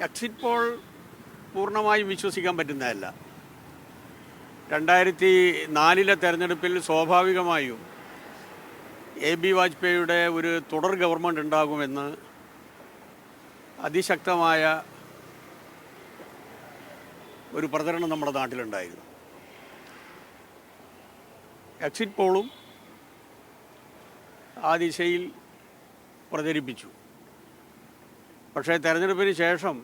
Exit poll പൂർണ്ണമായും വിശ്വസിക്കാൻ പറ്റുന്നതല്ല. 2004 തെരഞ്ഞെടുപ്പിൽ സ്വാഭാവികമായും AB വാജ്പേയിയുടെ ഒരു തുടർ ഗവൺമെൻറ് ഉണ്ടാകുമെന്ന് അതിശക്തമായ ഒരു പ്രചരണം നമ്മുടെ നാട്ടിലുണ്ടായിരുന്നു. എക്സിറ്റ് പോളും ആ ദിശയിൽ പ്രചരിപ്പിച്ചു. പക്ഷേ തെരഞ്ഞെടുപ്പിന് ശേഷം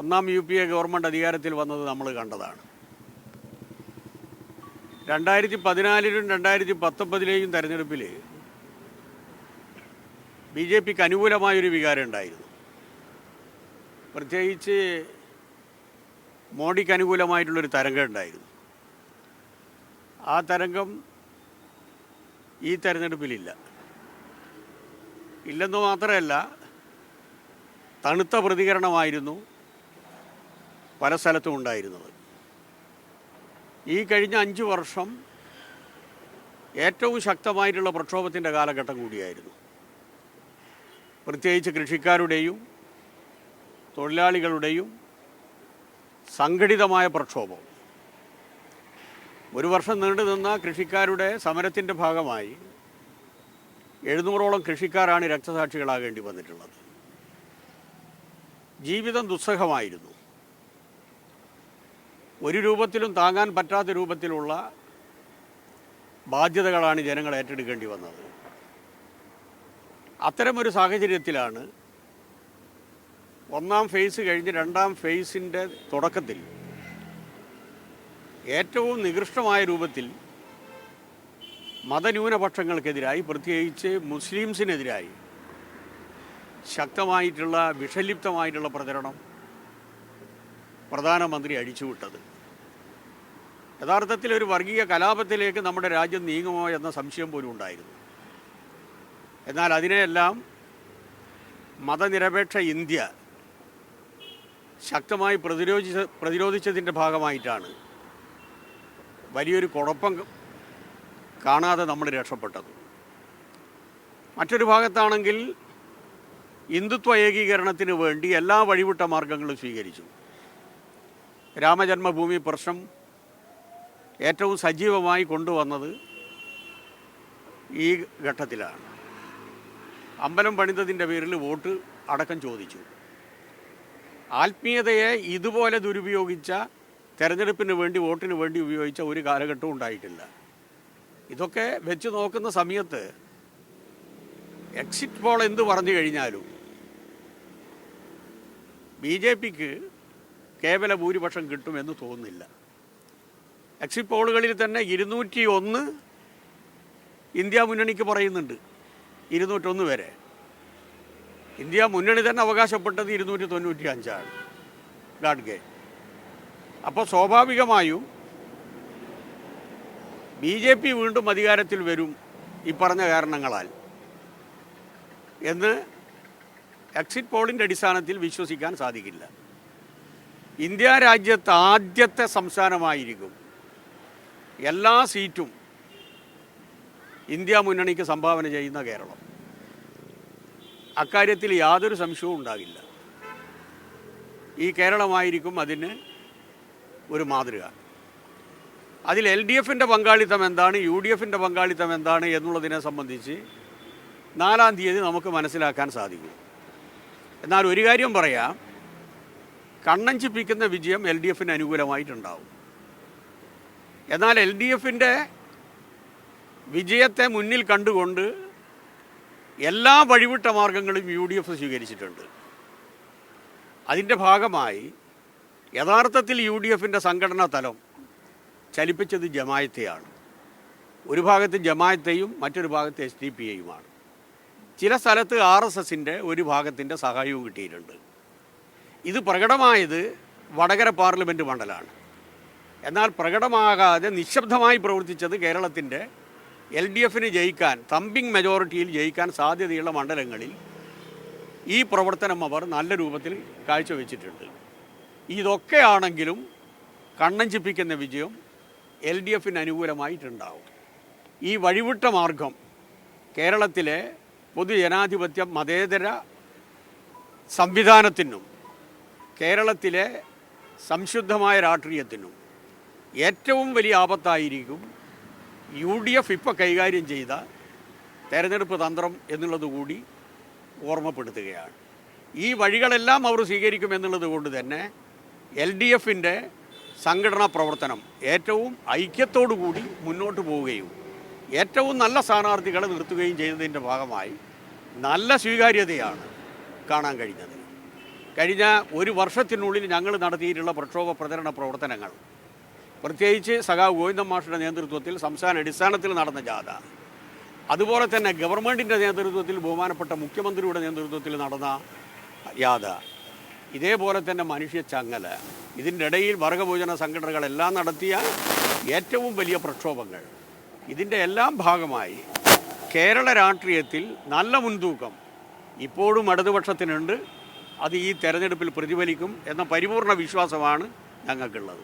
ഒന്നാം UPA ഗവൺമെൻറ് അധികാരത്തിൽ വന്നത് നമ്മൾ കണ്ടതാണ്. 2014 2019 തെരഞ്ഞെടുപ്പിൽ BJPക്ക് അനുകൂലമായൊരു വികാരം ഉണ്ടായിരുന്നു. പ്രത്യേകിച്ച് മോഡിക്ക് അനുകൂലമായിട്ടുള്ളൊരു തരംഗം ഉണ്ടായിരുന്നു. ആ തരംഗം ഈ തെരഞ്ഞെടുപ്പിലില്ല. ഇല്ലെന്ന് മാത്രമല്ല, തണുത്ത പ്രതികരണമായിരുന്നു പല സ്ഥലത്തും ഉണ്ടായിരുന്നത്. ഈ കഴിഞ്ഞ 5 വർഷം ഏറ്റവും ശക്തമായിട്ടുള്ള പ്രക്ഷോഭത്തിൻ്റെ കാലഘട്ടം കൂടിയായിരുന്നു. പ്രത്യേകിച്ച് കൃഷിക്കാരുടെയും തൊഴിലാളികളുടെയും സംഘടിതമായ പ്രക്ഷോഭം. ഒരു വർഷം നീണ്ടു നിന്ന കൃഷിക്കാരുടെ സമരത്തിൻ്റെ ഭാഗമായി 700ഓളം കൃഷിക്കാരാണ് രക്തസാക്ഷികളാകേണ്ടി വന്നിട്ടുള്ളത്. ജീവിതം ദുസ്സഹമായിരുന്നു. ഒരു രൂപത്തിലും താങ്ങാൻ പറ്റാത്ത രൂപത്തിലുള്ള ബാധ്യതകളാണ് ജനങ്ങൾ ഏറ്റെടുക്കേണ്ടി വന്നത്. അത്തരമൊരു സാഹചര്യത്തിലാണ് ഒന്നാം ഫേസ് കഴിഞ്ഞ് രണ്ടാം ഫേസിൻ്റെ തുടക്കത്തിൽ ഏറ്റവും നികൃഷ്ടമായ രൂപത്തിൽ മതന്യൂനപക്ഷങ്ങൾക്കെതിരായി, പ്രത്യേകിച്ച് മുസ്ലിംസിനെതിരായി ശക്തമായിട്ടുള്ള വിഷലിപ്തമായിട്ടുള്ള പ്രചരണം പ്രധാനമന്ത്രി അഴിച്ചുവിട്ടത്. യഥാർത്ഥത്തിൽ ഒരു വർഗീയ കലാപത്തിലേക്ക് നമ്മുടെ രാജ്യം നീങ്ങുമോ എന്ന സംശയം പോലും ഉണ്ടായിരുന്നു. എന്നാൽ അതിനെയെല്ലാം മതനിരപേക്ഷ ഇന്ത്യ ശക്തമായി പ്രതിരോധിച്ചതിൻ്റെ ഭാഗമായിട്ടാണ് വലിയൊരു കുഴപ്പം കാണാതെ നമ്മൾ രക്ഷപ്പെട്ടത്. മറ്റൊരു ഭാഗത്താണെങ്കിൽ ഹിന്ദുത്വ ഏകീകരണത്തിന് വേണ്ടി എല്ലാ വഴിവിട്ട മാർഗങ്ങളും സ്വീകരിച്ചു. രാമജന്മഭൂമി പ്രശ്നം ഏറ്റവും സജീവമായി കൊണ്ടുവന്നത് ഈ ഘട്ടത്തിലാണ്. അമ്പലം പണിതതിൻ്റെ പേരിൽ വോട്ട് അടക്കം ചോദിച്ചു. ആത്മീയതയെ ഇതുപോലെ ദുരുപയോഗിച്ച, തെരഞ്ഞെടുപ്പിന് വേണ്ടി വോട്ടിന് വേണ്ടി ഉപയോഗിച്ച ഒരു കാലഘട്ടവും ഉണ്ടായിട്ടില്ല. ഇതൊക്കെ വെച്ച് നോക്കുന്ന സമയത്ത് എക്സിറ്റ് പോൾ എന്ത് പറഞ്ഞു കഴിഞ്ഞാലും BJPക്ക് കേവല ഭൂരിപക്ഷം കിട്ടുമെന്ന് തോന്നുന്നില്ല. എക്സിറ്റ് പോളുകളിൽ തന്നെ 201 ഇന്ത്യ മുന്നണിക്ക് പറയുന്നുണ്ട്. 201 വരെ. ഇന്ത്യ മുന്നണി തന്നെ അവകാശപ്പെട്ടത് 295 ഗാഡ്ഗെ. അപ്പോൾ സ്വാഭാവികമായും BJP വീണ്ടും അധികാരത്തിൽ വരും ഈ പറഞ്ഞ കാരണങ്ങളാൽ എന്ന് എക്സിറ്റ് പോളിൻ്റെ അടിസ്ഥാനത്തിൽ വിശ്വസിക്കാൻ സാധിക്കില്ല. ഇന്ത്യ രാജ്യത്ത് ആദ്യത്തെ സംസ്ഥാനമായിരിക്കും എല്ലാ സീറ്റും ഇന്ത്യ മുന്നണിക്ക് സംഭാവന ചെയ്യുന്ന കേരളം. അക്കാര്യത്തിൽ യാതൊരു സംശയവും ഉണ്ടാകില്ല. ഈ കേരളമായിരിക്കും അതിന് ഒരു മാതൃക. അതിൽ LDFൻ്റെ പങ്കാളിത്തം എന്താണ്, UDFൻ്റെ പങ്കാളിത്തം എന്താണ് എന്നുള്ളതിനെ സംബന്ധിച്ച് 4-ാം തീയതി നമുക്ക് മനസ്സിലാക്കാൻ സാധിക്കും. എന്നാൽ ഒരു കാര്യം പറയാം, കണ്ണഞ്ചിപ്പിക്കുന്ന വിജയം LDFന് അനുകൂലമായിട്ടുണ്ടാവും. എന്നാൽ LDFൻ്റെ വിജയത്തെ മുന്നിൽ കണ്ടുകൊണ്ട് എല്ലാ വഴിവിട്ട മാർഗങ്ങളും UDF സ്വീകരിച്ചിട്ടുണ്ട്. അതിൻ്റെ ഭാഗമായി യഥാർത്ഥത്തിൽ UDFൻ്റെ സംഘടനാ തലം ചലിപ്പിച്ചത് ജമായത്തെയാണ്. ഒരു ഭാഗത്ത് ജമായത്തെയും മറ്റൊരു ഭാഗത്ത് SDP-യുമാണ്. ചില സ്ഥലത്ത് RSSൻ്റെ ഒരു ഭാഗത്തിൻ്റെ സഹായവും കിട്ടിയിട്ടുണ്ട്. ഇത് പ്രകടമായത് വടകര പാർലമെൻറ്റ് മണ്ഡലമാണ്. എന്നാൽ പ്രകടമാകാതെ നിശബ്ദമായി പ്രവർത്തിച്ചത് കേരളത്തിൻ്റെ LDFന് ജയിക്കാൻ, തമ്പിങ് മെജോറിറ്റിയിൽ ജയിക്കാൻ സാധ്യതയുള്ള മണ്ഡലങ്ങളിൽ ഈ പ്രവർത്തനം അവർ നല്ല രൂപത്തിൽ കാഴ്ചവെച്ചിട്ടുണ്ട്. ഇതൊക്കെയാണെങ്കിലും കണ്ണഞ്ചിപ്പിക്കുന്ന വിജയം LDFന് അനുകൂലമായിട്ടുണ്ടാവും. ഈ വഴിവിട്ട മാർഗം കേരളത്തിലെ പൊതുജനാധിപത്യ മതേതര സംവിധാനത്തിനും കേരളത്തിലെ സംശുദ്ധമായ രാഷ്ട്രീയത്തിനും ഏറ്റവും വലിയ ആപത്തായിരിക്കും UDF ഇപ്പോൾ കൈകാര്യം ചെയ്ത തെരഞ്ഞെടുപ്പ് തന്ത്രം എന്നുള്ളത് കൂടി ഓർമ്മപ്പെടുത്തുകയാണ്. ഈ വഴികളെല്ലാം അവർ സ്വീകരിക്കുമെന്നുള്ളത് കൊണ്ട് തന്നെ LDFൻ്റെ സംഘടനാ പ്രവർത്തനം ഏറ്റവും ഐക്യത്തോടു കൂടി മുന്നോട്ട് പോവുകയും ഏറ്റവും നല്ല സ്ഥാനാർത്ഥികളെ നിർത്തുകയും ചെയ്തതിൻ്റെ ഭാഗമായി നല്ല സ്വീകാര്യതയാണ് കാണാൻ കഴിഞ്ഞത്. കഴിഞ്ഞ ഒരു വർഷത്തിനുള്ളിൽ ഞങ്ങൾ നടത്തിയിട്ടുള്ള പ്രക്ഷോഭ പ്രചരണ പ്രവർത്തനങ്ങൾ, പ്രത്യേകിച്ച് സഖാവ് ഗോവിന്ദൻ മാഷിൻ്റെ നേതൃത്വത്തിൽ സംസ്ഥാന അടിസ്ഥാനത്തിൽ നടന്ന ജാഥ, അതുപോലെ തന്നെ ഗവൺമെൻറ്റിൻ്റെ നേതൃത്വത്തിൽ ബഹുമാനപ്പെട്ട മുഖ്യമന്ത്രിയുടെ നേതൃത്വത്തിൽ നടന്ന യാത, ഇതേപോലെ തന്നെ മനുഷ്യ ചങ്ങല, ഇതിൻ്റെ ഇടയിൽ വർഗഭോജന സംഘടനകളെല്ലാം നടത്തിയ ഏറ്റവും വലിയ പ്രക്ഷോഭങ്ങൾ, ഇതിൻ്റെ എല്ലാം ഭാഗമായി കേരള രാഷ്ട്രീയത്തിൽ നല്ല മുൻതൂക്കം ഇപ്പോഴും ഇടതുപക്ഷത്തിനുണ്ട്. അത് ഈ തെരഞ്ഞെടുപ്പിൽ പ്രതിഫലിക്കും എന്ന പരിപൂർണ വിശ്വാസമാണ് ഞങ്ങൾക്കുള്ളത്.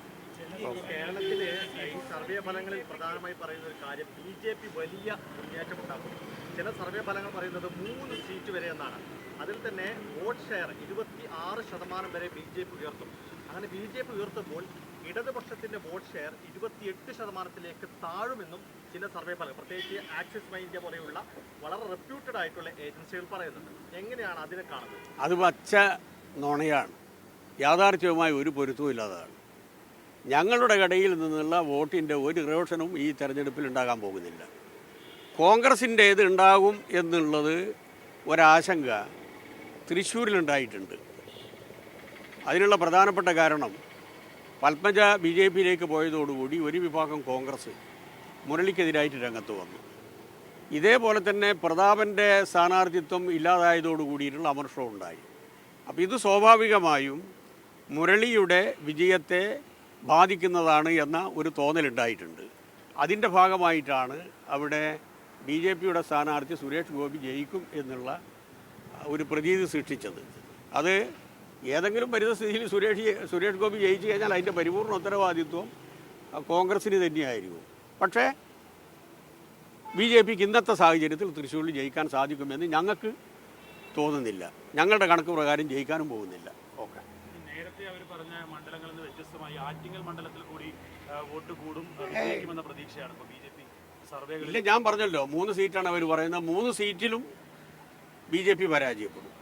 കേരളത്തിലെ ഈ സർവേ ഫലങ്ങളിൽ പ്രധാനമായി പറയുന്ന ഒരു കാര്യം BJP വലിയ മുന്നേറ്റമുണ്ടാക്കും. ചില സർവേ ഫലങ്ങൾ പറയുന്നത് 3 സീറ്റ് വരെ എന്നാണ്. അതിൽ തന്നെ വോട്ട് ഷെയർ 26% വരെ BJP ഉയർത്തും. അങ്ങനെ BJP ഉയർത്തുമ്പോൾ ഇടതുപക്ഷത്തിന്റെ വോട്ട് ഷെയർ 28%-ലേക്ക് താഴുമെന്നും ചില സർവേ ഫലങ്ങൾ, പ്രത്യേകിച്ച് ആക്സിസ് മൈൻഡ്യ പോലെയുള്ള വളരെ റെപ്യൂട്ടഡ് ആയിട്ടുള്ള ഏജൻസികൾ പറയുന്നുണ്ട്. എങ്ങനെയാണ് അതിനെ കാണുന്നത്? അത് പച്ച നുണയാണ്, യാഥാർത്ഥ്യവുമായി ഒരു പൊരുത്തവും ഇല്ലാത്തതാണ്. ഞങ്ങളുടെ കടയിൽ നിന്നുള്ള വോട്ടിൻ്റെ ഒരു ഇറോഷനും ഈ തെരഞ്ഞെടുപ്പിൽ ഉണ്ടാകാൻ പോകുന്നില്ല. കോൺഗ്രസിൻ്റേത് ഉണ്ടാകും എന്നുള്ളത് ഒരാശങ്ക തൃശ്ശൂരിലുണ്ടായിട്ടുണ്ട്. അതിനുള്ള പ്രധാനപ്പെട്ട കാരണം പത്മജ BJPയിലേക്ക് പോയതോടുകൂടി ഒരു വിഭാഗം കോൺഗ്രസ് മുരളിക്കെതിരായിട്ട് രംഗത്ത് വന്നു. ഇതേപോലെ തന്നെ പ്രതാപൻ്റെ സ്ഥാനാർത്ഥിത്വം ഇല്ലാതായതോടുകൂടിയിട്ടുള്ള അമർഷം ഉണ്ടായി. അപ്പോൾ ഇത് സ്വാഭാവികമായും മുരളിയുടെ വിജയത്തെ ബാധിക്കുന്നതാണ് എന്ന ഒരു തോന്നലുണ്ടായിട്ടുണ്ട്. അതിൻ്റെ ഭാഗമായിട്ടാണ് അവിടെ BJPയുടെ സ്ഥാനാർത്ഥി സുരേഷ് ഗോപി ജയിക്കും എന്നുള്ള ഒരു പ്രതീതി സൃഷ്ടിച്ചത്. അത് ഏതെങ്കിലും പരിതസ്ഥിതിയിൽ സുരേഷ് ഗോപി ജയിച്ചു കഴിഞ്ഞാൽ അതിൻ്റെ പരിപൂർണ്ണ ഉത്തരവാദിത്വം കോൺഗ്രസിന് തന്നെയായിരിക്കും. പക്ഷേ BJPക്ക് ഇന്നത്തെ സാഹചര്യത്തിൽ തൃശ്ശൂരിൽ ജയിക്കാൻ സാധിക്കുമെന്ന് ഞങ്ങൾക്ക് തോന്നുന്നില്ല. ഞങ്ങളുടെ കണക്ക് പ്രകാരം ജയിക്കാനും പോകുന്നില്ല. ഓക്കെ, നേരത്തെ അവർ പറഞ്ഞ മണ്ഡലങ്ങളിൽ നിന്ന് വ്യത്യസ്തമായി ആറ്റിങ്ങൽ മണ്ഡലത്തിൽ കൂടി വോട്ട് കൂടും എന്ന പ്രതീക്ഷയാണ് ഇപ്പോൾ BJP സർവേകളിൽ. ഇല്ല, ഞാൻ പറഞ്ഞല്ലോ 3 സീറ്റാണ് അവർ പറയുന്നത്. 3 സീറ്റിലും BJP പരാജയപ്പെടും.